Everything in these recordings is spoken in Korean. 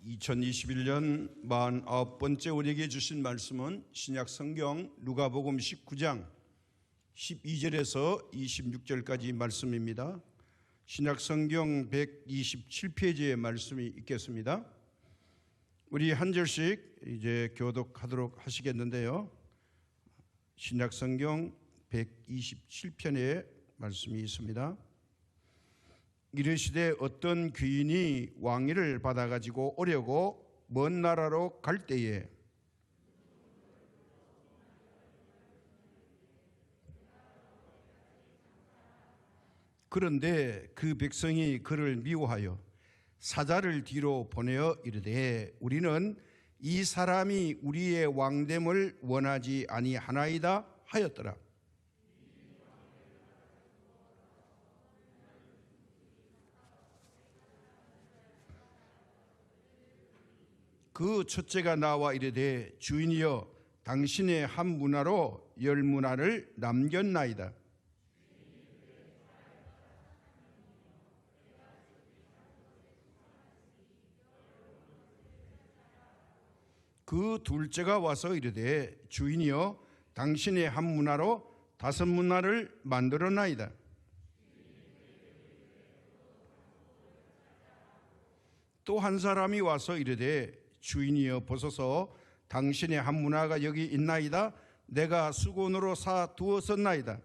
2021년 49번째 우리에게 주신 말씀은 신약 성경 누가복음 19장 12절에서 26절까지 말씀입니다. 신약 성경 127페이지의 말씀이 있겠습니다. 우리 한 절씩 이제 교독하도록 하시겠는데요. 신약 성경 127편의 말씀이 있습니다. 이르시되 어떤 귀인이 왕위를 받아가지고 오려고 먼 나라로 갈 때에 그런데 그 백성이 그를 미워하여 사자를 뒤로 보내어 이르되 우리는 이 사람이 우리의 왕됨을 원하지 아니하나이다 하였더라. 그 첫째가 나와 이르되 주인이여 당신의 한 문화로 10문화를 남겼나이다. 그 둘째가 와서 이르되 주인이여 당신의 한 문화로 5문화를 만들었나이다. 또 한 사람이 와서 이르되 주인이여 보소서 당신의 한 문화가 여기 있나이다. 내가 수건으로 사 두었었나이다.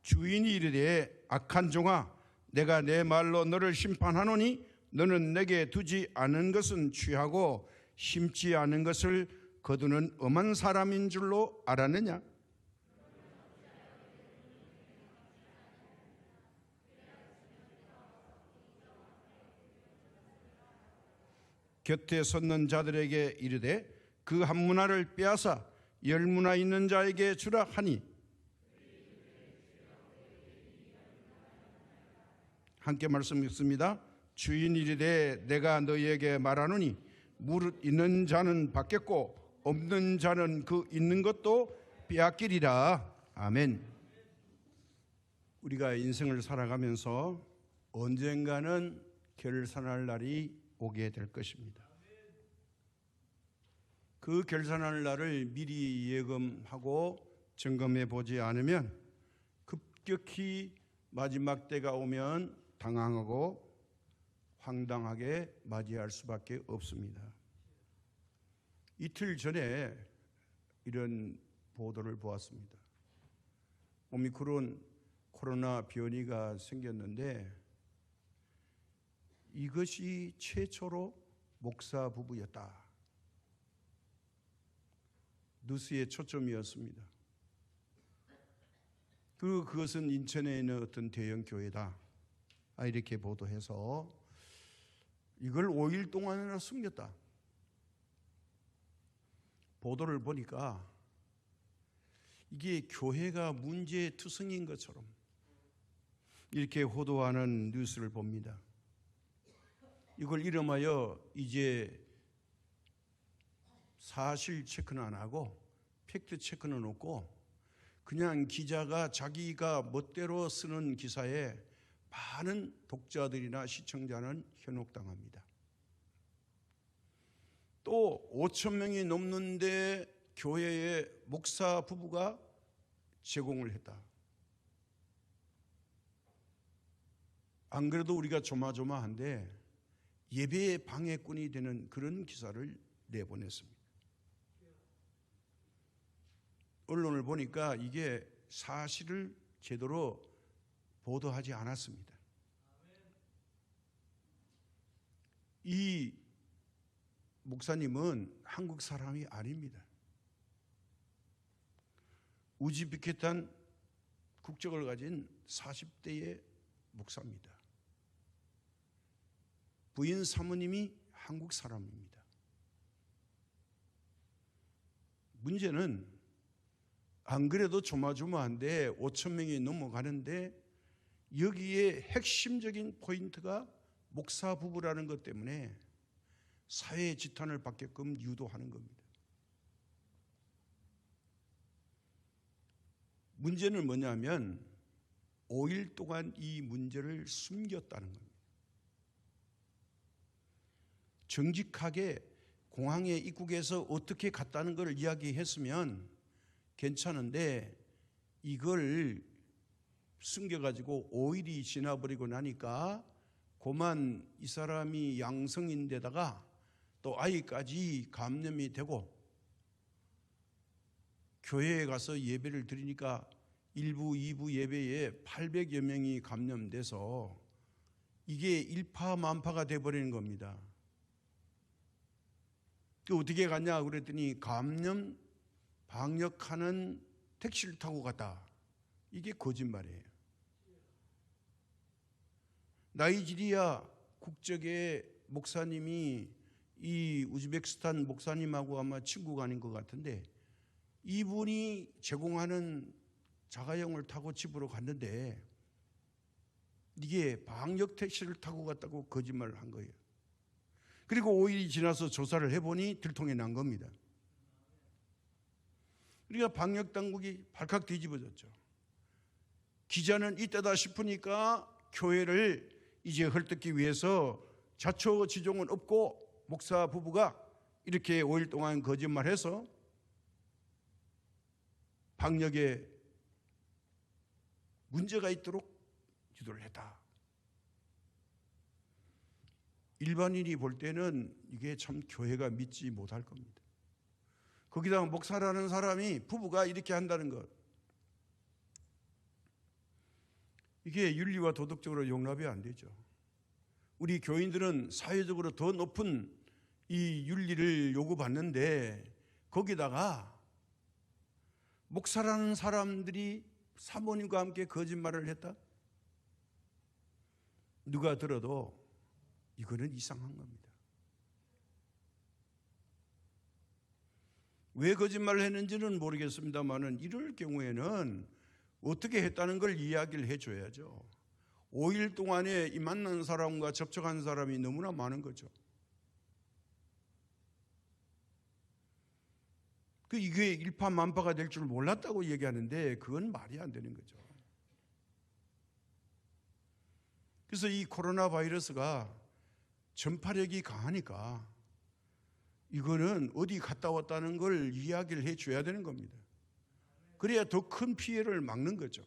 주인이 이르되 악한 종아 내가 내 말로 너를 심판하노니 너는 내게 두지 않은 것은 취하고 심지 않은 것을 거두는 엄한 사람인 줄로 알았느냐? 곁에 섰는 자들에게 이르되 그 한 문화를 빼앗아 10문화 있는 자에게 주라 하니 함께 말씀 읽습니다. 주인이 이르되 내가 너희에게 말하노니 무릇 있는 자는 받겠고 없는 자는 그 있는 것도 빼앗기리라. 아멘. 우리가 인생을 살아가면서 언젠가는 결산할 날이 오게 될 것입니다. 그 결산할 날을 미리 예금하고 점검해 보지 않으면 급격히 마지막 때가 오면 당황하고 황당하게 맞이할 수밖에 없습니다. 이틀 전에 이런 보도를 보았습니다. 오미크론 코로나 변이가 생겼는데 이것이 최초로 목사 부부였다. 뉴스의 초점이었습니다. 그것은 인천에 있는 어떤 대형 교회다. 이렇게 보도해서 이걸 5일 동안이나 숨겼다. 보도를 보니까 이게 교회가 문제투성인 것처럼 이렇게 호도하는 뉴스를 봅니다. 이걸 이름하여 이제 사실 체크는 안 하고 팩트 체크는 없고 그냥 기자가 자기가 멋대로 쓰는 기사에 많은 독자들이나 시청자는 현혹당합니다. 또 5,000명이 넘는데 교회의 목사 부부가 제공을 했다. 안 그래도 우리가 조마조마한데 예배의 방해꾼이 되는 그런 기사를 내보냈습니다. 언론을 보니까 이게 사실을 제대로 보도하지 않았습니다. 이 목사님은 한국 사람이 아닙니다. 우즈베키스탄 국적을 가진 40대의 목사입니다. 부인 사모님이 한국 사람입니다. 문제는 안 그래도 조마조마한데 5,000명이 넘어가는데 여기에 핵심적인 포인트가 목사 부부라는 것 때문에 사회의 지탄을 받게끔 유도하는 겁니다. 문제는 뭐냐면 5일 동안 이 문제를 숨겼다는 겁니다. 정직하게 공항에 입국해서 어떻게 갔다는 걸 이야기했으면 괜찮은데 이걸 숨겨가지고 5일이 지나버리고 나니까 고만 이 사람이 양성인데다가 또 아이까지 감염이 되고 교회에 가서 예배를 드리니까 1부, 2부 예배에 800여 명이 감염돼서 이게 일파만파가 돼버리는 겁니다. 그 어떻게 갔냐 그랬더니 감염 방역하는 택시를 타고 갔다. 이게 거짓말이에요. 나이지리아 국적의 목사님이 이 우즈베키스탄 목사님하고 아마 친구가 아닌 것 같은데 이분이 제공하는 자가용을 타고 집으로 갔는데 이게 방역 택시를 타고 갔다고 거짓말을 한 거예요. 그리고 5일이 지나서 조사를 해보니 들통이 난 겁니다. 그러니까 방역 당국이 발칵 뒤집어졌죠. 기자는 이때다 싶으니까 교회를 이제 헐뜯기 위해서 자초지종은 없고 목사 부부가 이렇게 5일 동안 거짓말해서 방역에 문제가 있도록 유도를 했다. 일반인이 볼 때는 이게 참 교회가 믿지 못할 겁니다. 거기다가 목사라는 사람이 부부가 이렇게 한다는 것, 이게 윤리와 도덕적으로 용납이 안 되죠. 우리 교인들은 사회적으로 더 높은 이 윤리를 요구받는데 거기다가 목사라는 사람들이 사모님과 함께 거짓말을 했다? 누가 들어도 이거는 이상한 겁니다. 왜 거짓말을 했는지는 모르겠습니다만은 이럴 경우에는 어떻게 했다는 걸 이야기를 해줘야죠. 5일 동안에 이 만난 사람과 접촉한 사람이 너무나 많은 거죠. 이게 일파만파가 될 줄 몰랐다고 얘기하는데 그건 말이 안 되는 거죠. 그래서 이 코로나 바이러스가 전파력이 강하니까 이거는 어디 갔다 왔다는 걸 이야기를 해줘야 되는 겁니다. 그래야 더 큰 피해를 막는 거죠.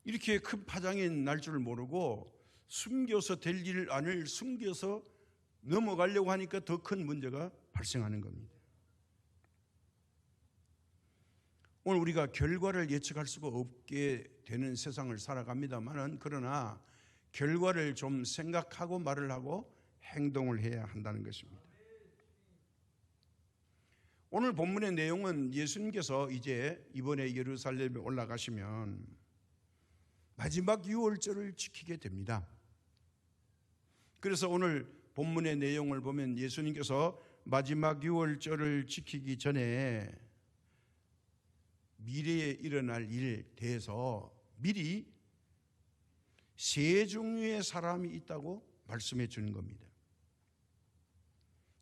이렇게 큰 파장이 날 줄 모르고 숨겨서 될 일 안을 숨겨서 넘어가려고 하니까 더 큰 문제가 발생하는 겁니다. 오늘 우리가 결과를 예측할 수가 없게 되는 세상을 살아갑니다만은 그러나 결과를 좀 생각하고 말을 하고 행동을 해야 한다는 것입니다. 오늘 본문의 내용은 예수님께서 이제 이번에 예루살렘에 올라가시면 마지막 유월절을 지키게 됩니다. 그래서 오늘 본문의 내용을 보면 예수님께서 마지막 유월절을 지키기 전에 미래에 일어날 일에 대해서 미리 세 종류의 사람이 있다고 말씀해 주는 겁니다.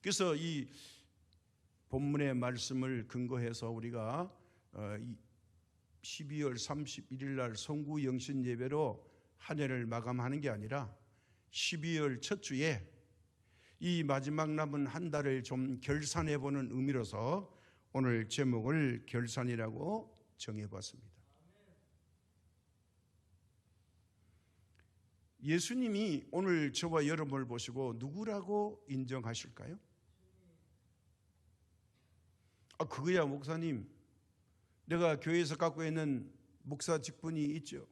그래서 이 본문의 말씀을 근거해서 우리가 12월 31일 날 성구 영신 예배로 한 해를 마감하는 게 아니라 12월 첫 주에 이 마지막 남은 한 달을 좀 결산해 보는 의미로서 오늘 제목을 결산이라고 정해봤습니다. 예수님이 오늘 저와 여러분을 보시고 누구라고 인정하실까요? 그거야 목사님, 내가 교회에서 갖고 있는 목사 직분이 있죠.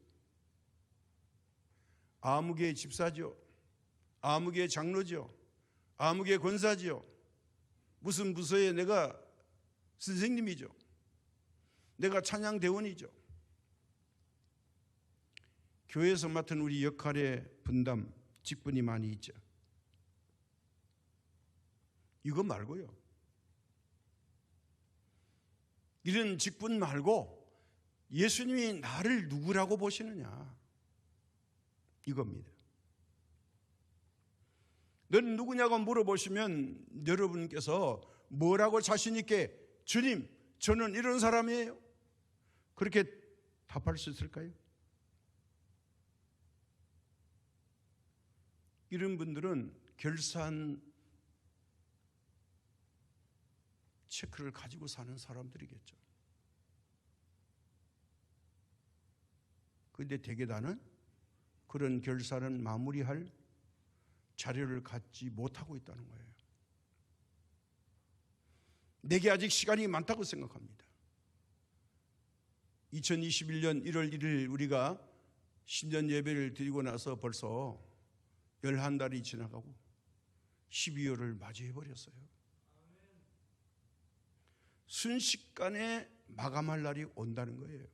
아무개 집사죠. 아무개 장로죠. 아무개 권사죠. 무슨 부서에 내가 선생님이죠. 내가 찬양 대원이죠. 교회에서 맡은 우리 역할의 분담, 직분이 많이 있죠. 이거 말고요. 이런 직분 말고 예수님이 나를 누구라고 보시느냐, 이겁니다. 너는 누구냐고 물어보시면 여러분께서 뭐라고 자신 있게 주님 저는 이런 사람이에요. 그렇게 답할 수 있을까요? 이런 분들은 결산 체크를 가지고 사는 사람들이겠죠. 그런데 대개다는 그런 결산은 마무리할 자료를 갖지 못하고 있다는 거예요. 내게 아직 시간이 많다고 생각합니다. 2021년 1월 1일 우리가 신년 예배를 드리고 나서 벌써 11달이 지나가고 12월을 맞이해버렸어요. 순식간에 마감할 날이 온다는 거예요.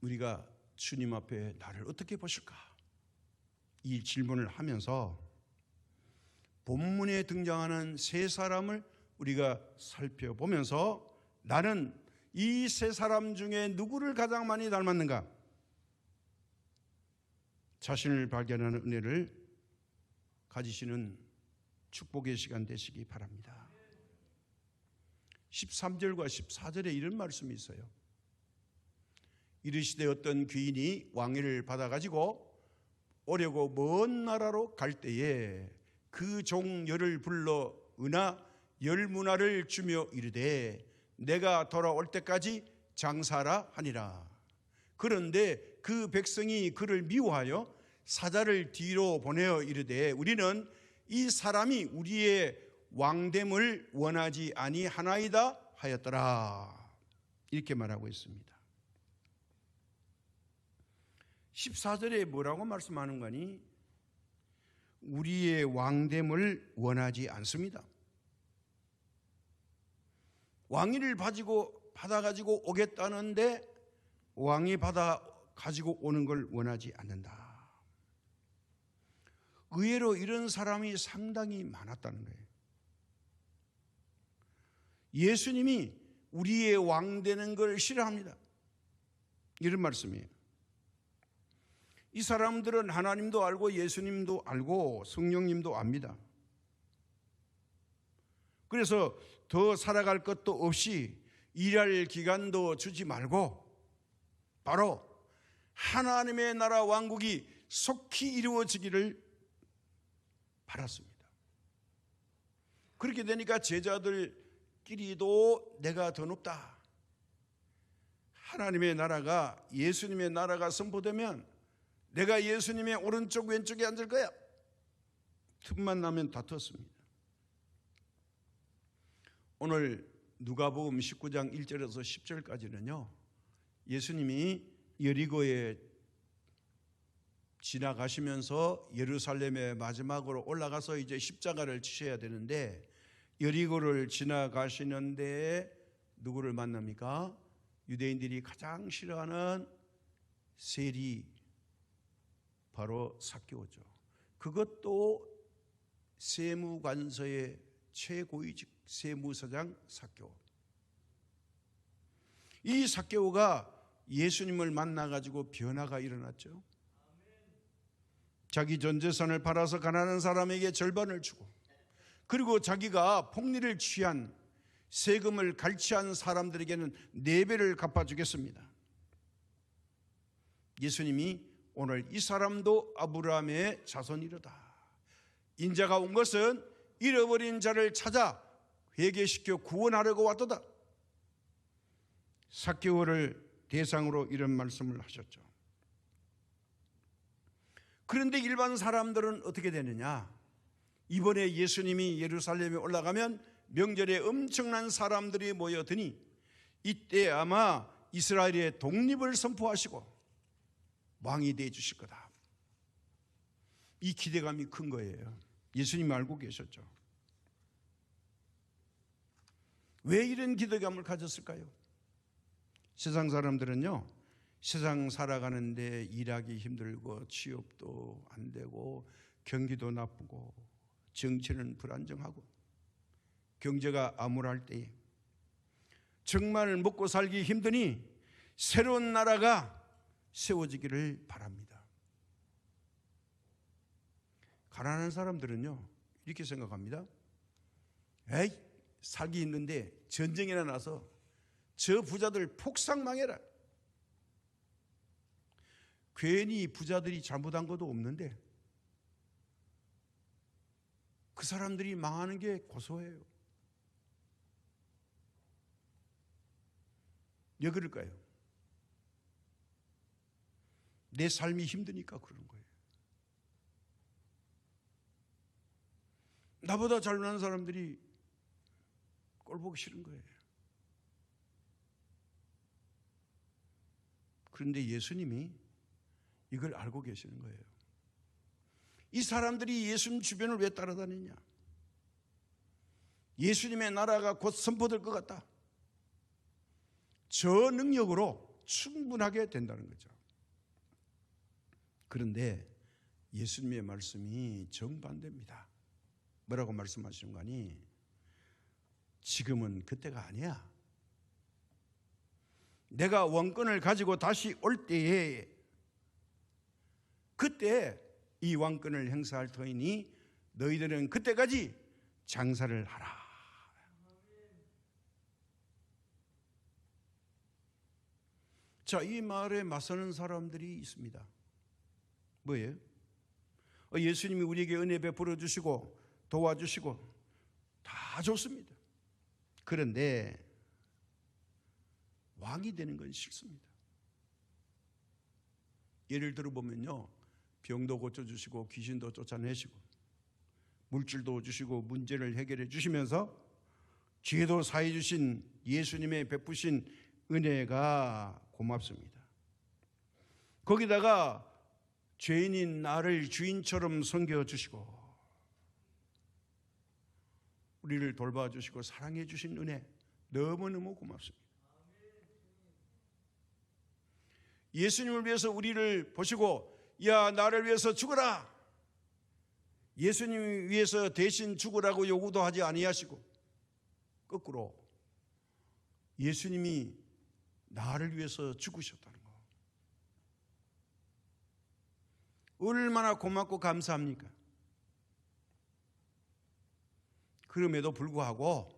우리가 주님 앞에 나를 어떻게 보실까? 이 질문을 하면서 본문에 등장하는 세 사람을 우리가 살펴보면서 나는 이 세 사람 중에 누구를 가장 많이 닮았는가? 자신을 발견하는 은혜를 가지시는 축복의 시간 되시기 바랍니다. 13절과 14절에 이런 말씀이 있어요. 이르시되 어떤 귀인이 왕위를 받아가지고 오려고 먼 나라로 갈 때에 그 종 열을 불러 은하 열 문화를 주며 이르되 내가 돌아올 때까지 장사라 하니라. 그런데 그 백성이 그를 미워하여 사자를 뒤로 보내어 이르되 우리는 이 사람이 우리의 왕됨을 원하지 아니하나이다 하였더라. 이렇게 말하고 있습니다. 14절에 뭐라고 말씀하는 거니? 우리의 왕됨을 원하지 않습니다. 왕위를 받아가지고 오겠다는데 왕이 받아가지고 오는 걸 원하지 않는다. 의외로 이런 사람이 상당히 많았다는 거예요. 예수님이 우리의 왕 되는 걸 싫어합니다. 이런 말씀이에요. 이 사람들은 하나님도 알고 예수님도 알고 성령님도 압니다. 그래서 더 살아갈 것도 없이 일할 기간도 주지 말고 바로 하나님의 나라 왕국이 속히 이루어지기를 바랐습니다. 그렇게 되니까 제자들끼리도 내가 더 높다. 하나님의 나라가 예수님의 나라가 선포되면 내가 예수님의 오른쪽 왼쪽에 앉을 거야. 틈만 나면 다퉜습니다. 오늘 누가복음 19장 1절에서 10절까지는요. 예수님이 여리고에 지나가시면서 예루살렘의 마지막으로 올라가서 이제 십자가를 지셔야 되는데 여리고를 지나가시는데 누구를 만납니까? 유대인들이 가장 싫어하는 세리, 바로 삭개오죠. 그것도 세무관서의 최고위직 세무서장 삭개오. 이 삭개오가 예수님을 만나가지고 변화가 일어났죠. 자기 전 재산을 팔아서 가난한 사람에게 절반을 주고, 그리고 자기가 폭리를 취한 세금을 갈취한 사람들에게는 4배를 갚아주겠습니다. 예수님이 오늘 이 사람도 아브라함의 자손이로다. 인자가 온 것은 잃어버린 자를 찾아 회개시켜 구원하려고 왔도다. 삭개오를 대상으로 이런 말씀을 하셨죠. 그런데 일반 사람들은 어떻게 되느냐? 이번에 예수님이 예루살렘에 올라가면 명절에 엄청난 사람들이 모여드니 이때 아마 이스라엘의 독립을 선포하시고 왕이 되어 주실 거다. 이 기대감이 큰 거예요. 예수님 알고 계셨죠. 왜 이런 기대감을 가졌을까요? 세상 사람들은요, 세상 살아가는데 일하기 힘들고 취업도 안 되고 경기도 나쁘고 정치는 불안정하고 경제가 암울할 때에 정말 먹고 살기 힘드니 새로운 나라가 세워지기를 바랍니다. 가난한 사람들은요 이렇게 생각합니다. 에이, 살기 있는데 전쟁이나 나서 저 부자들 폭삭망해라. 괜히 부자들이 잘못한 것도 없는데 그 사람들이 망하는 게 고소해요. 왜 그럴까요? 내 삶이 힘드니까 그런 거예요. 나보다 잘나는 사람들이 꼴 보기 싫은 거예요. 그런데 예수님이 이걸 알고 계시는 거예요. 이 사람들이 예수님 주변을 왜 따라다니냐? 예수님의 나라가 곧 선포될 것 같다. 저 능력으로 충분하게 된다는 거죠. 그런데 예수님의 말씀이 정반대입니다. 뭐라고 말씀하시는 거니? 지금은 그때가 아니야. 내가 왕권을 가지고 다시 올 때에 그때 이 왕권을 행사할 터이니 너희들은 그때까지 장사를 하라. 자, 이 말에 맞서는 사람들이 있습니다. 뭐예요? 예수님이 우리에게 은혜 베풀어 주시고 도와주시고 다 좋습니다. 그런데 왕이 되는 건 싫습니다. 예를 들어 보면요, 병도 고쳐주시고 귀신도 쫓아내시고 물질도 주시고 문제를 해결해 주시면서 죄도 사해 주신 예수님의 베푸신 은혜가 고맙습니다. 거기다가 죄인인 나를 주인처럼 섬겨주시고 우리를 돌봐주시고 사랑해 주신 은혜 너무너무 고맙습니다. 예수님을 위해서 우리를 보시고 야, 나를 위해서 죽어라. 예수님 위해서 대신 죽으라고 요구도 하지 아니하시고 거꾸로 예수님이 나를 위해서 죽으셨다는 거. 얼마나 고맙고 감사합니까? 그럼에도 불구하고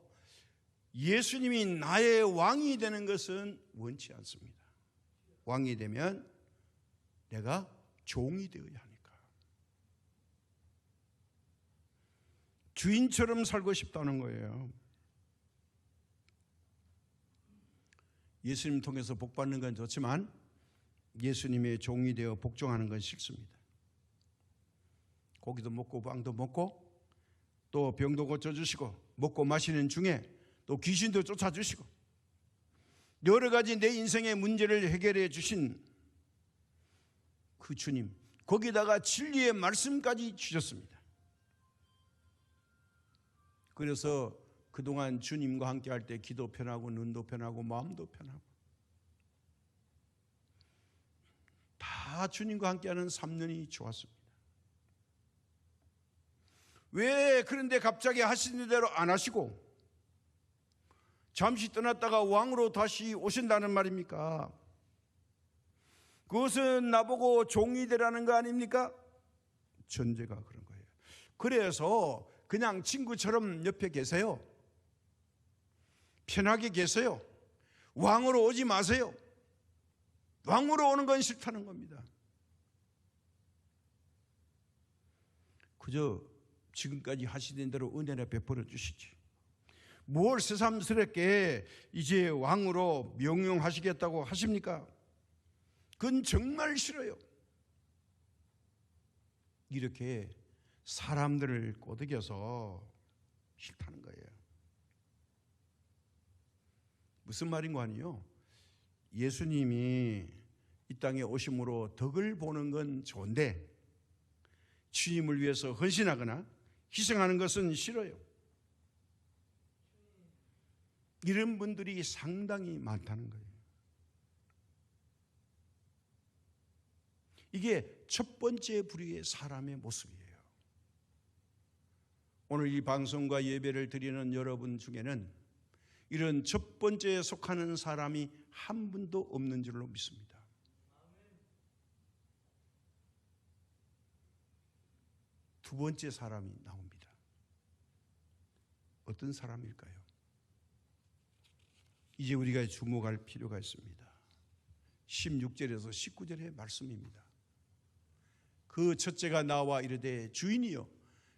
예수님이 나의 왕이 되는 것은 원치 않습니다. 왕이 되면 내가 종이 되어야 하니까. 주인처럼 살고 싶다는 거예요. 예수님 통해서 복 받는 건 좋지만 예수님의 종이 되어 복종하는 건 싫습니다. 고기도 먹고 빵도 먹고 또 병도 고쳐주시고 먹고 마시는 중에 또 귀신도 쫓아주시고 여러 가지 내 인생의 문제를 해결해 주신 그 주님, 거기다가 진리의 말씀까지 주셨습니다. 그래서 그동안 주님과 함께 할 때 귀도 편하고 눈도 편하고 마음도 편하고 다 주님과 함께하는 3년이 좋았습니다. 왜 그런데 갑자기 하시는 대로 안 하시고 잠시 떠났다가 왕으로 다시 오신다는 말입니까? 그것은 나보고 종이 되라는 거 아닙니까? 전제가 그런 거예요. 그래서 그냥 친구처럼 옆에 계세요. 편하게 계세요. 왕으로 오지 마세요. 왕으로 오는 건 싫다는 겁니다. 그저 지금까지 하시던 대로 은혜를 베풀어 주시지. 뭘 새삼스럽게 이제 왕으로 명령하시겠다고 하십니까? 그건 정말 싫어요. 이렇게 사람들을 꼬드겨서 싫다는 거예요. 무슨 말인 거 아니에요? 예수님이 이 땅에 오심으로 덕을 보는 건 좋은데 주님을 위해서 헌신하거나 희생하는 것은 싫어요. 이런 분들이 상당히 많다는 거예요. 이게 첫 번째 부류의 사람의 모습이에요. 오늘 이 방송과 예배를 드리는 여러분 중에는 이런 첫 번째에 속하는 사람이 한 분도 없는 줄로 믿습니다. 두 번째 사람이 나옵니다. 어떤 사람일까요? 이제 우리가 주목할 필요가 있습니다. 16절에서 19절의 말씀입니다. 그 첫째가 나와 이르되 주인이여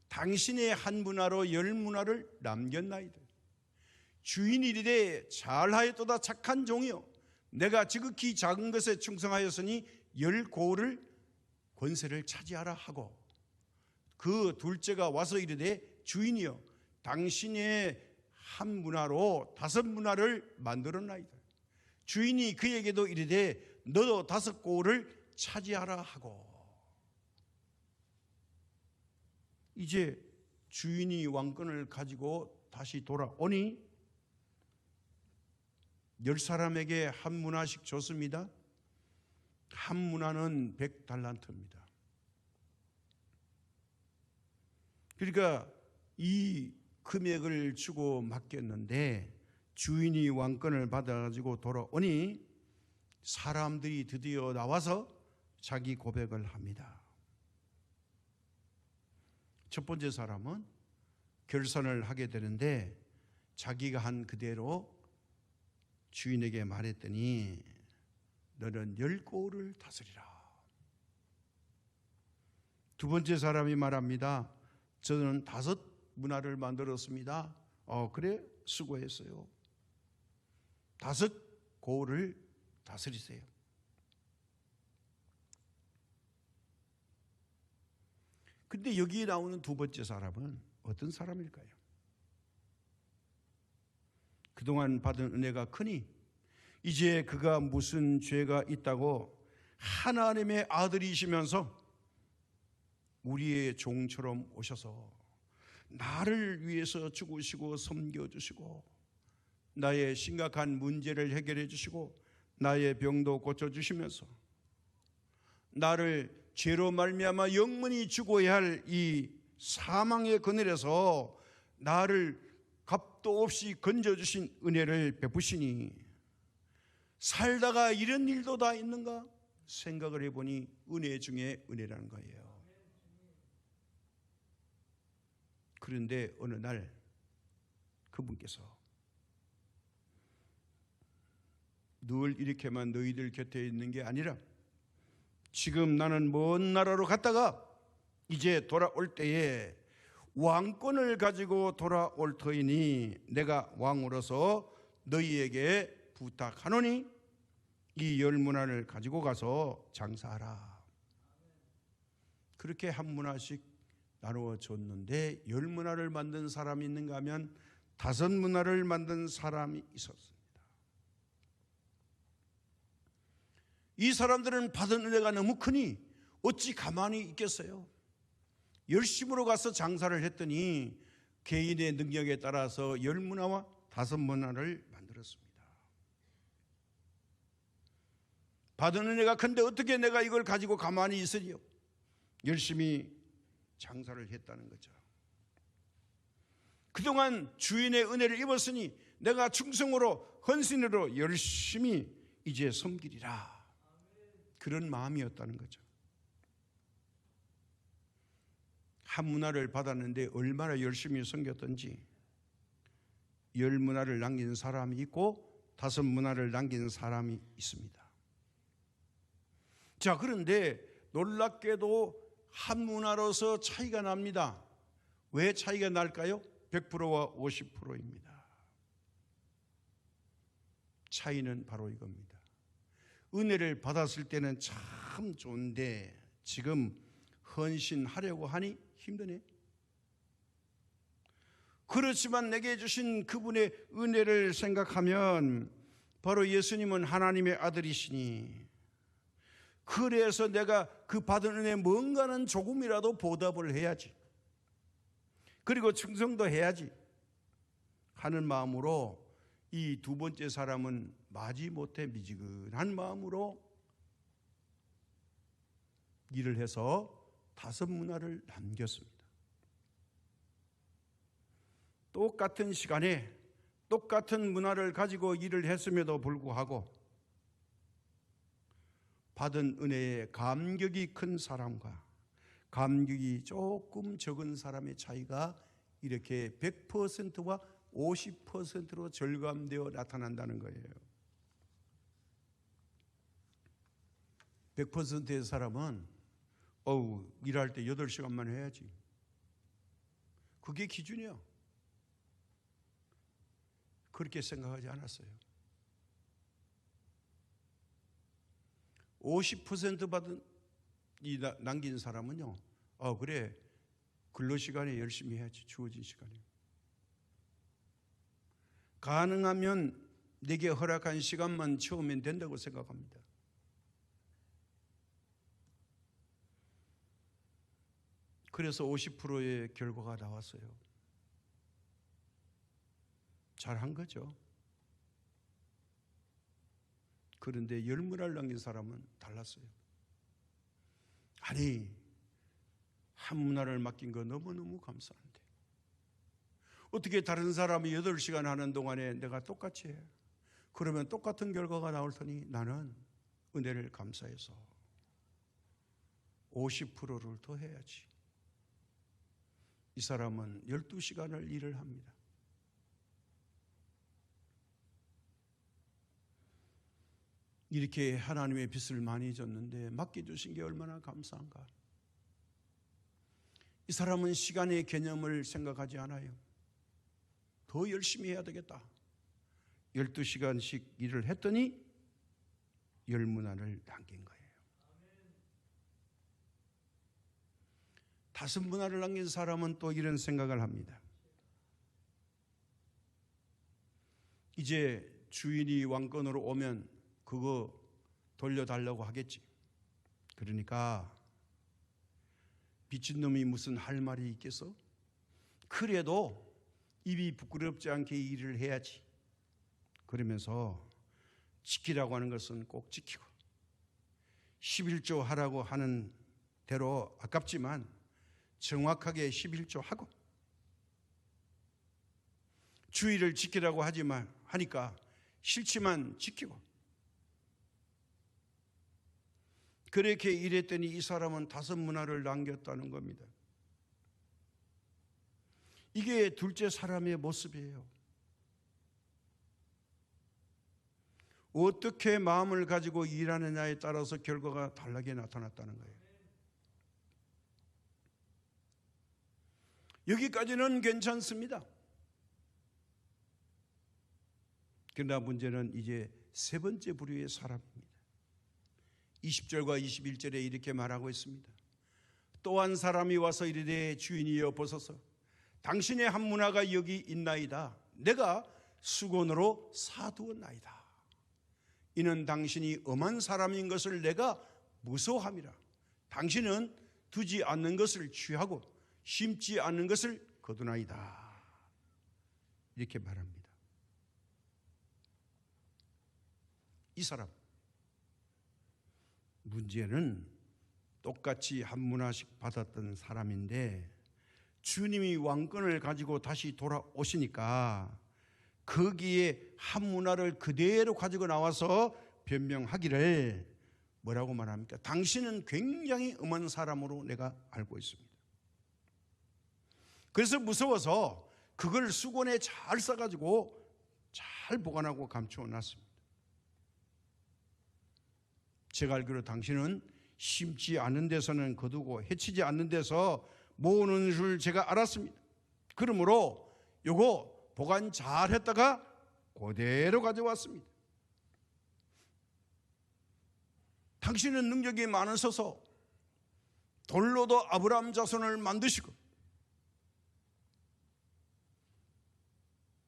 당신의 한 문화로 열 문화를 남겼나이다. 주인이 이르되 잘하였도다 착한 종이여 내가 지극히 작은 것에 충성하였으니 열 고을을 권세를 차지하라 하고 그 둘째가 와서 이르되 주인이여 당신의 한 문화로 다섯 문화를 만들었나이다. 주인이 그에게도 이르되 너도 다섯 고을을 차지하라 하고 이제 주인이 왕권을 가지고 다시 돌아오니 10사람에게 한 문화씩 줬습니다. 한 문화는 100달란트입니다. 그러니까 이 금액을 주고 맡겼는데 주인이 왕권을 받아가지고 돌아오니 사람들이 드디어 나와서 자기 고백을 합니다. 첫 번째 사람은 결산을 하게 되는데 자기가 한 그대로 주인에게 말했더니 너는 10고을을 다스리라. 두 번째 사람이 말합니다. 저는 5문화를 만들었습니다. 그래? 수고했어요. 5고을을 다스리세요. 근데 여기에 나오는 두 번째 사람은 어떤 사람일까요? 그동안 받은 은혜가 크니 이제 그가 무슨 죄가 있다고 하나님의 아들이시면서 우리의 종처럼 오셔서 나를 위해서 죽으시고 섬겨주시고 나의 심각한 문제를 해결해 주시고 나의 병도 고쳐주시면서 나를 죄로 말미암아 영원히 죽어야 할 이 사망의 그늘에서 나를 값도 없이 건져주신 은혜를 베푸시니 살다가 이런 일도 다 있는가 생각을 해보니 은혜 중에 은혜라는 거예요. 그런데 어느 날 그분께서 늘 이렇게만 너희들 곁에 있는 게 아니라 지금 나는 먼 나라로 갔다가 이제 돌아올 때에 왕권을 가지고 돌아올 터이니 내가 왕으로서 너희에게 부탁하노니 이 10문화를 가지고 가서 장사하라. 그렇게 한 문화씩 나누어 줬는데 10문화를 만든 사람이 있는가 하면 5문화를 만든 사람이 있었습니다. 이 사람들은 받은 은혜가 너무 크니 어찌 가만히 있겠어요? 열심으로 가서 장사를 했더니 개인의 능력에 따라서 10문화와 5문화를 만들었습니다. 받은 은혜가 큰데 어떻게 내가 이걸 가지고 가만히 있으리요? 열심히 장사를 했다는 거죠. 그동안 주인의 은혜를 입었으니 내가 충성으로 헌신으로 열심히 이제 섬기리라. 그런 마음이었다는 거죠. 한 문화를 받았는데 얼마나 열심히 섬겼던지 10문화를 남긴 사람이 있고 5문화를 남긴 사람이 있습니다. 자, 그런데 놀랍게도 한 문화로서 차이가 납니다. 왜 차이가 날까요? 100%와 50%입니다. 차이는 바로 이겁니다. 은혜를 받았을 때는 참 좋은데 지금 헌신하려고 하니 힘드네. 그렇지만 내게 주신 그분의 은혜를 생각하면 바로 예수님은 하나님의 아들이시니 그래서 내가 그 받은 은혜에 뭔가는 조금이라도 보답을 해야지. 그리고 충성도 해야지 하는 마음으로 이 두 번째 사람은 마지못해 미지근한 마음으로 일을 해서 5문화를 남겼습니다. 똑같은 시간에 똑같은 문화를 가지고 일을 했음에도 불구하고 받은 은혜에 감격이 큰 사람과 감격이 조금 적은 사람의 차이가 이렇게 100%와 50%로 절감되어 나타난다는 거예요. 100%의 사람은 일할 때 8시간만 해야지. 그게 기준이야. 그렇게 생각하지 않았어요. 50% 받은 남긴 사람은요, 그래, 근로시간에 열심히 해야지. 주어진 시간에. 가능하면 내게 허락한 시간만 채우면 된다고 생각합니다. 그래서 50%의 결과가 나왔어요. 잘한 거죠. 그런데 열문화를 남긴 사람은 달랐어요. 아니, 한 문화를 맡긴 거 너무너무 감사한데 어떻게 다른 사람이 8시간 하는 동안에 내가 똑같이 해? 그러면 똑같은 결과가 나올 테니 나는 은혜를 감사해서 50%를 더 해야지. 이 사람은 12시간을 일을 합니다. 이렇게 하나님의 빚을 많이 졌는데 맡겨주신 게 얼마나 감사한가. 이 사람은 시간의 개념을 생각하지 않아요. 더 열심히 해야 되겠다. 12시간씩 일을 했더니 10문화를 남긴 거예요. 5문화를 남긴 사람은 또 이런 생각을 합니다. 이제 주인이 왕권으로 오면 그거 돌려달라고 하겠지. 그러니까 빚진 놈이 무슨 할 말이 있겠어? 그래도 입이 부끄럽지 않게 일을 해야지. 그러면서 지키라고 하는 것은 꼭 지키고 11조 하라고 하는 대로 아깝지만 정확하게 11조 하고 주의를 지키라고 하니까 싫지만 지키고 그렇게 일했더니 이 사람은 5문화를 남겼다는 겁니다. 이게 둘째 사람의 모습이에요. 어떻게 마음을 가지고 일하느냐에 따라서 결과가 다르게 나타났다는 거예요. 여기까지는 괜찮습니다. 그러나 문제는 이제 세 번째 부류의 사람입니다. 20절과 21절에 이렇게 말하고 있습니다. 또 한 사람이 와서 이르되 주인이여 보소서 당신의 한 문화가 여기 있나이다. 내가 수건으로 사두었나이다. 이는 당신이 엄한 사람인 것을 내가 무서워함이라. 당신은 두지 않는 것을 취하고 심지 않는 것을 거두나이다. 이렇게 말합니다. 이 사람 문제는 똑같이 한 문화씩 받았던 사람인데 주님이 왕권을 가지고 다시 돌아오시니까 거기에 한 문화를 그대로 가지고 나와서 변명하기를 뭐라고 말합니까? 당신은 굉장히 엄한 사람으로 내가 알고 있습니다. 그래서 무서워서 그걸 수건에 잘 싸가지고 잘 보관하고 감추어 놨습니다. 제가 알기로 당신은 심지 않는 데서는 거두고 해치지 않는 데서 모으는 줄 제가 알았습니다. 그러므로 요거 보관 잘 했다가 그대로 가져왔습니다. 당신은 능력이 많으셔서 돌로도 아브라함 자손을 만드시고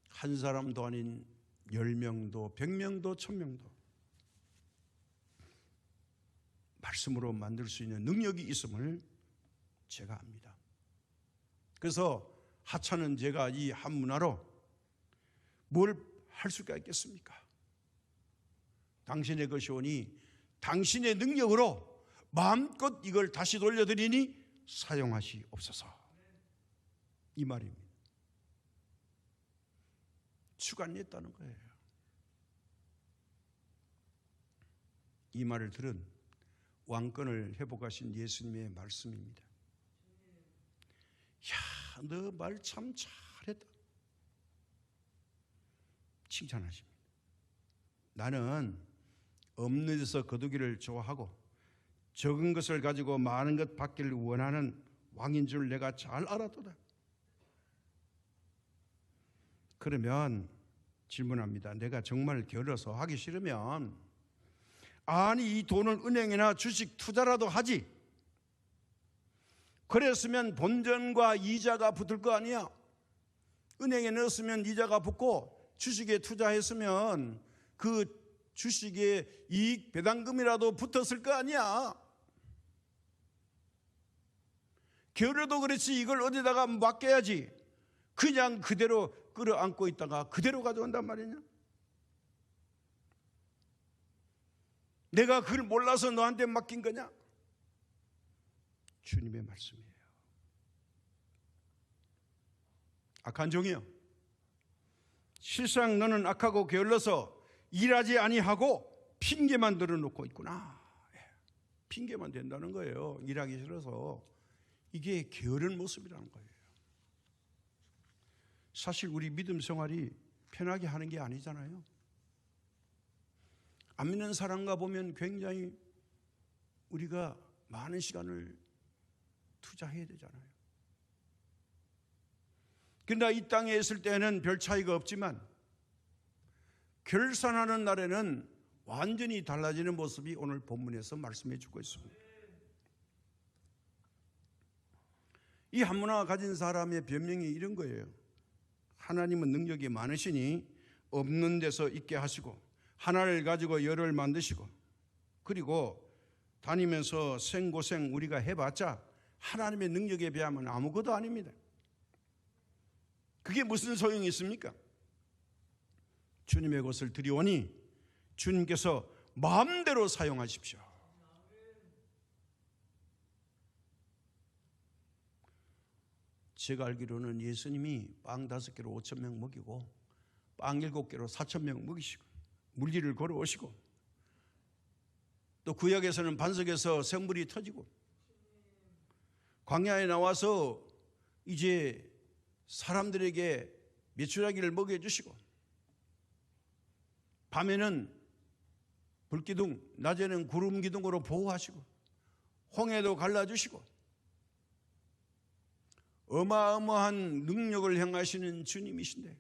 한 사람도 아닌 10명도 100명도 1000명도 말씀으로 만들 수 있는 능력이 있음을 제가 압니다. 그래서 하찮은 제가 이 한 문화로 뭘 할 수가 있겠습니까? 당신의 것이 오니 당신의 능력으로 마음껏 이걸 다시 돌려드리니 사용하시옵소서. 이 말입니다. 주관했다는 거예요. 이 말을 들은 왕권을 회복하신 예수님의 말씀입니다. 이야, 너 말 참 잘했다. 칭찬하십니다. 나는 없는 데서 거두기를 좋아하고 적은 것을 가지고 많은 것 받기를 원하는 왕인 줄 내가 잘 알았도다. 그러면 질문합니다. 내가 정말 게을러서 하기 싫으면 아니 이 돈을 은행이나 주식 투자라도 하지. 그랬으면 본전과 이자가 붙을 거 아니야. 은행에 넣었으면 이자가 붙고 주식에 투자했으면 그 주식의 이익 배당금이라도 붙었을 거 아니야. 게을러도 그렇지 이걸 어디다가 맡겨야지. 그냥 그대로 끌어안고 있다가 그대로 가져간단 말이냐. 내가 그걸 몰라서 너한테 맡긴 거냐? 주님의 말씀이에요. 악한 종이요, 실상 너는 악하고 게을러서 일하지 아니하고 핑계만 들어놓고 있구나. 핑계만 된다는 거예요. 일하기 싫어서. 이게 게으른 모습이라는 거예요. 사실 우리 믿음 생활이 편하게 하는 게 아니잖아요. 안 믿는 사람과 보면 굉장히 우리가 많은 시간을 투자해야 되잖아요. 그러나 이 땅에 있을 때는 별 차이가 없지만 결산하는 날에는 완전히 달라지는 모습이 오늘 본문에서 말씀해 주고 있습니다. 이 한문화가 가진 사람의 변명이 이런 거예요. 하나님은 능력이 많으시니 없는 데서 있게 하시고 하나를 가지고 열을 만드시고 그리고 다니면서 생고생 우리가 해봤자 하나님의 능력에 비하면 아무것도 아닙니다. 그게 무슨 소용이 있습니까? 주님의 것을 드리오니 주님께서 마음대로 사용하십시오. 제가 알기로는 예수님이 빵 5개로 5,000명 먹이고 빵 7개로 4,000명 먹이시고 물길을 걸어오시고 또 구약에서는 반석에서 샘물이 터지고 광야에 나와서 이제 사람들에게 메추라기를 먹여주시고 밤에는 불기둥, 낮에는 구름기둥으로 보호하시고 홍해도 갈라주시고 어마어마한 능력을 행하시는 주님이신데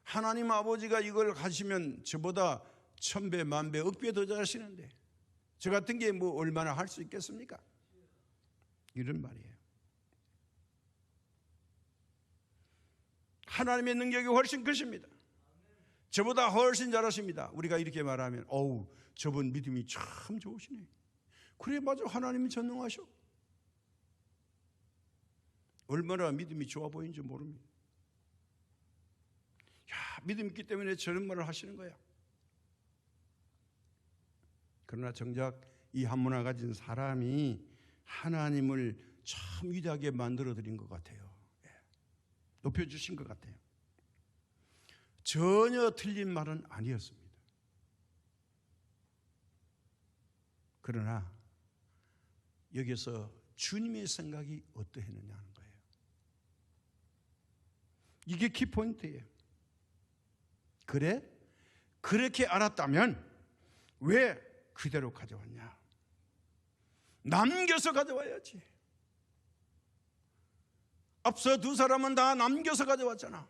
하나님 아버지가 이걸 하시면 저보다 1000배, 10,000배, 억배 더 잘하시는데 저 같은 게 뭐 얼마나 할 수 있겠습니까? 이런 말이에요. 하나님의 능력이 훨씬 크십니다. 저보다 훨씬 잘하십니다. 우리가 이렇게 말하면 어우 저분 믿음이 참 좋으시네. 그래 맞아, 하나님이 전능하셔. 얼마나 믿음이 좋아 보이는지 모릅니다. 야, 믿음 있기 때문에 저런 말을 하시는 거야. 그러나 정작 이 한문화 가진 사람이 하나님을 참 위대하게 만들어 드린 것 같아요. 높여주신 것 같아요. 전혀 틀린 말은 아니었습니다. 그러나 여기서 주님의 생각이 어떠했느냐 하는 거예요. 이게 키포인트예요. 그래? 그렇게 알았다면 왜 그대로 가져왔냐? 남겨서 가져와야지. 앞서 두 사람은 다 남겨서 가져왔잖아.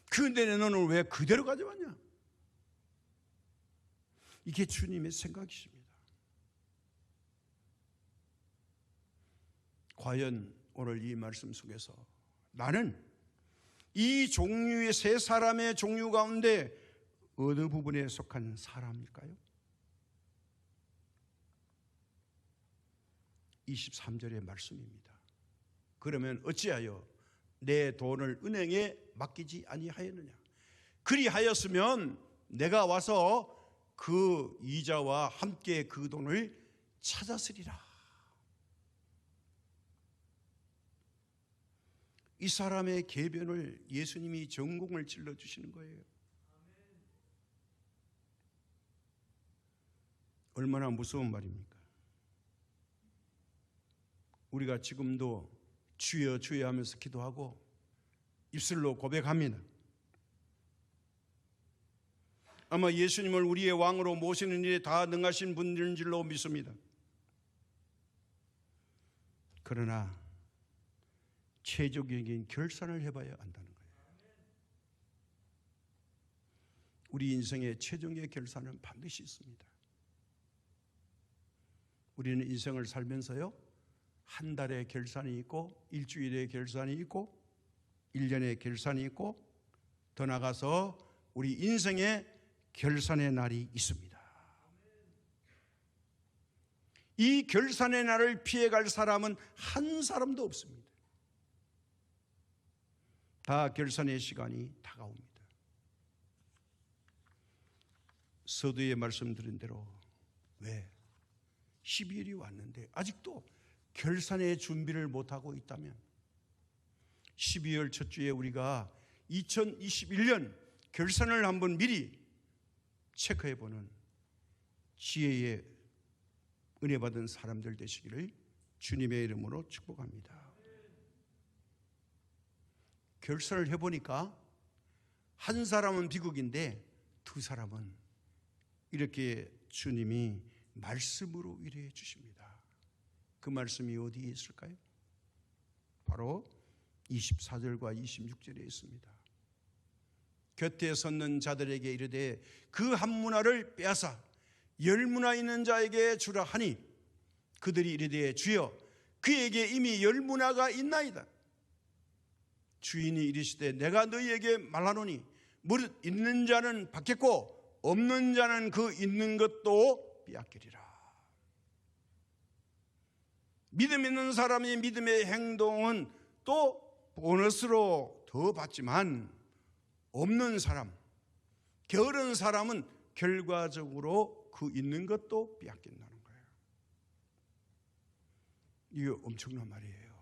그런데 너는 왜 그대로 가져왔냐? 이게 주님의 생각이십니다. 과연 오늘 이 말씀 속에서 나는 이 종류의 세 사람의 종류 가운데 어느 부분에 속한 사람일까요? 23절의 말씀입니다. 그러면 어찌하여 내 돈을 은행에 맡기지 아니하였느냐? 그리하였으면 내가 와서 그 이자와 함께 그 돈을 찾았으리라. 이 사람의 계변을 예수님이 전공을 찔러주시는 거예요. 얼마나 무서운 말입니까? 우리가 지금도 주여 주여 하면서 기도하고 입술로 고백합니다. 아마 예수님을 우리의 왕으로 모시는 일에 다 능하신 분인 줄로 믿습니다. 그러나 최종적인 결산을 해봐야 한다는 거예요. 우리 인생의 최종의 결산은 반드시 있습니다. 우리는 인생을 살면서요, 한 달의 결산이 있고, 일주일의 결산이 있고, 1년의 결산이 있고, 더 나가서 우리 인생의 결산의 날이 있습니다. 이 결산의 날을 피해갈 사람은 한 사람도 없습니다. 다 결산의 시간이 다가옵니다. 서두에 말씀드린 대로 왜 12일이 왔는데 아직도 결산의 준비를 못하고 있다면 12월 첫 주에 우리가 2021년 결산을 한번 미리 체크해보는 지혜의 은혜 받은 사람들 되시기를 주님의 이름으로 축복합니다. 결산을 해보니까 한 사람은 비극인데 두 사람은 이렇게 주님이 말씀으로 위로해 주십니다. 그 말씀이 어디에 있을까요? 바로 24절과 26절에 있습니다. 곁에 섰는 자들에게 이르되 그 한 문화를 빼앗아 10문화 있는 자에게 주라 하니 그들이 이르되 주여 그에게 이미 10문화가 있나이다. 주인이 이르시되 내가 너희에게 말하노니 무릇 있는 자는 받겠고 없는 자는 그 있는 것도 빼앗기리라. 믿음 있는 사람이 믿음의 행동은 또 보너스로 더 받지만 없는 사람, 게으른 사람은 결과적으로 그 있는 것도 빼앗긴다는 거예요. 이게 엄청난 말이에요.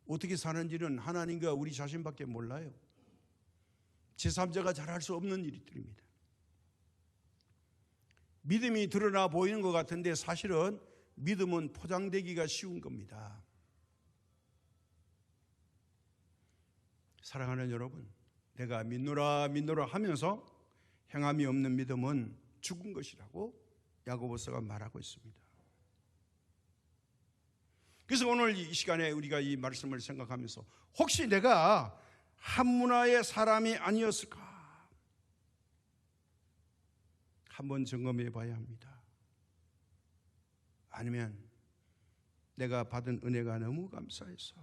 어떻게 사는지는 하나님과 우리 자신밖에 몰라요. 제3자가 잘할 수 없는 일들입니다. 믿음이 드러나 보이는 것 같은데 사실은 믿음은 포장되기가 쉬운 겁니다. 사랑하는 여러분, 내가 믿노라 믿노라 하면서 행함이 없는 믿음은 죽은 것이라고 야고보서가 말하고 있습니다. 그래서 오늘 이 시간에 우리가 이 말씀을 생각하면서 혹시 내가 한 문화의 사람이 아니었을까? 한번 점검해 봐야 합니다. 아니면 내가 받은 은혜가 너무 감사해서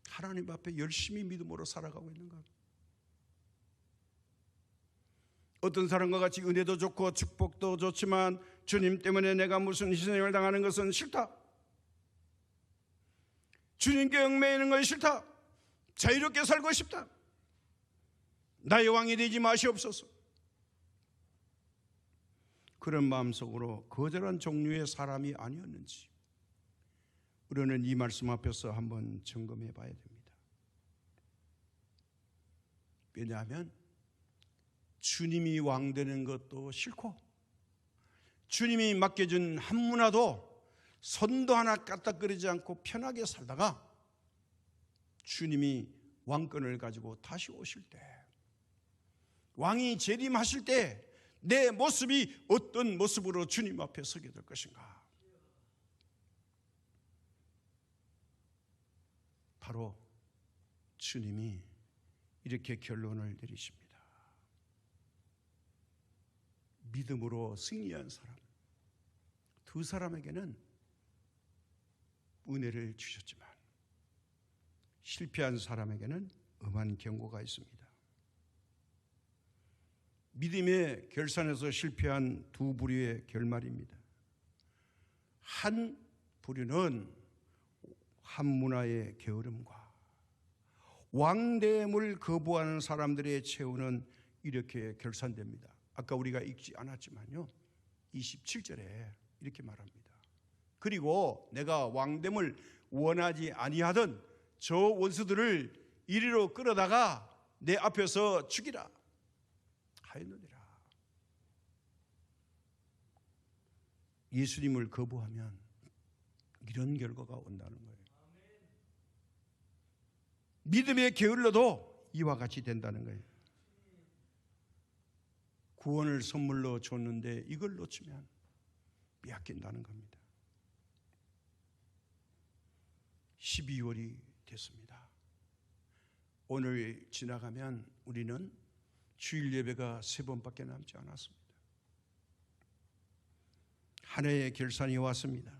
하나님 앞에 열심히 믿음으로 살아가고 있는가? 어떤 사람과 같이 은혜도 좋고 축복도 좋지만 주님 때문에 내가 무슨 희생을 당하는 것은 싫다. 주님께 얽매이는 것이 싫다. 자유롭게 살고 싶다. 나의 왕이 되지 마시옵소서. 그런 마음속으로 거절한 종류의 사람이 아니었는지 우리는 이 말씀 앞에서 한번 점검해 봐야 됩니다. 왜냐하면 주님이 왕 되는 것도 싫고 주님이 맡겨준 한 문화도 손도 하나 까딱거리지 않고 편하게 살다가 주님이 왕권을 가지고 다시 오실 때, 왕이 재림하실 때 내 모습이 어떤 모습으로 주님 앞에 서게 될 것인가? 바로 주님이 이렇게 결론을 내리십니다. 믿음으로 승리한 사람, 두 사람에게는 은혜를 주셨지만 실패한 사람에게는 엄한 경고가 있습니다. 믿음의 결산에서 실패한 두 부류의 결말입니다. 한 부류는 한 문화의 게으름과 왕됨을 거부하는 사람들의 최후는 이렇게 결산됩니다. 아까 우리가 읽지 않았지만요, 27절에 이렇게 말합니다. 그리고 내가 왕됨을 원하지 아니하던 저 원수들을 이리로 끌어다가 내 앞에서 죽이라 하였느니라. 예수님을 거부하면 이런 결과가 온다는 거예요. 믿음의 게을러도 이와 같이 된다는 거예요. 구원을 선물로 줬는데 이걸 놓치면 빼앗긴다는 겁니다. 12월이 됐습니다. 오늘 지나가면 우리는 주일 예배가 3번밖에 남지 않았습니다. 한 해의 결산이 왔습니다.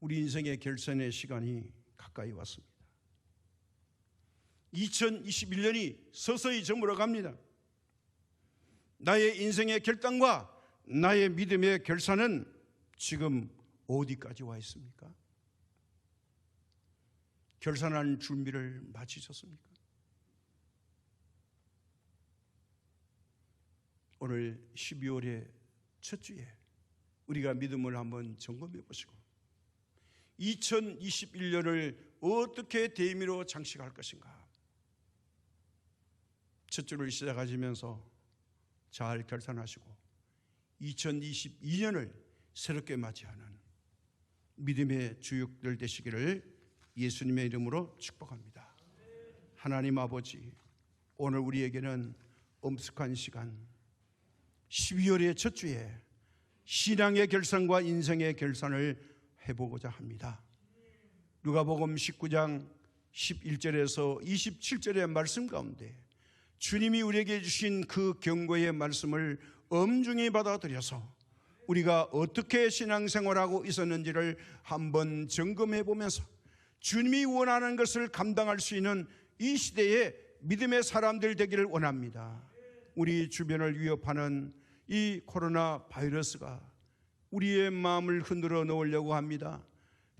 우리 인생의 결산의 시간이 가까이 왔습니다. 2021년이 서서히 저물어 갑니다. 나의 인생의 결단과 나의 믿음의 결산은 지금 어디까지 와 있습니까? 결산할 준비를 마치셨습니까? 오늘 12월의 첫 주에 우리가 믿음을 한번 점검해 보시고 2021년을 어떻게 대미로 장식할 것인가? 첫 주를 시작하시면서 잘 결산하시고 2022년을 새롭게 맞이하는 믿음의 주역들 되시기를 예수님의 이름으로 축복합니다. 하나님 아버지, 오늘 우리에게는 엄숙한 시간 12월의 첫 주에 신앙의 결산과 인생의 결산을 해보고자 합니다. 누가복음 19장 11절에서 27절의 말씀 가운데 주님이 우리에게 주신 그 경고의 말씀을 엄중히 받아들여서 우리가 어떻게 신앙생활하고 있었는지를 한번 점검해 보면서 주님이 원하는 것을 감당할 수 있는 이 시대에 믿음의 사람들 되기를 원합니다. 우리 주변을 위협하는 이 코로나 바이러스가 우리의 마음을 흔들어 놓으려고 합니다.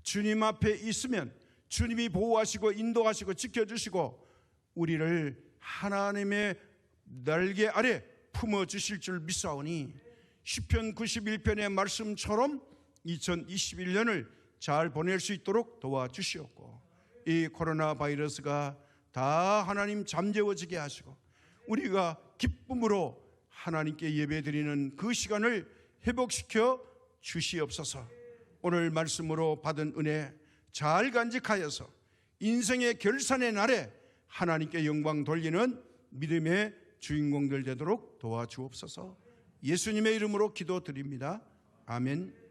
주님 앞에 있으면 주님이 보호하시고 인도하시고 지켜주시고 우리를 하나님의 날개 아래 품어주실 줄 믿사오니 시편 91편의 말씀처럼 2021년을 잘 보낼 수 있도록 도와주시옵고 이 코로나 바이러스가 다 하나님 잠재워지게 하시고 우리가 기쁨으로 하나님께 예배드리는 그 시간을 회복시켜 주시옵소서. 오늘 말씀으로 받은 은혜 잘 간직하여서 인생의 결산의 날에 하나님께 영광 돌리는 믿음의 주인공들 되도록 도와주옵소서. 예수님의 이름으로 기도드립니다. 아멘.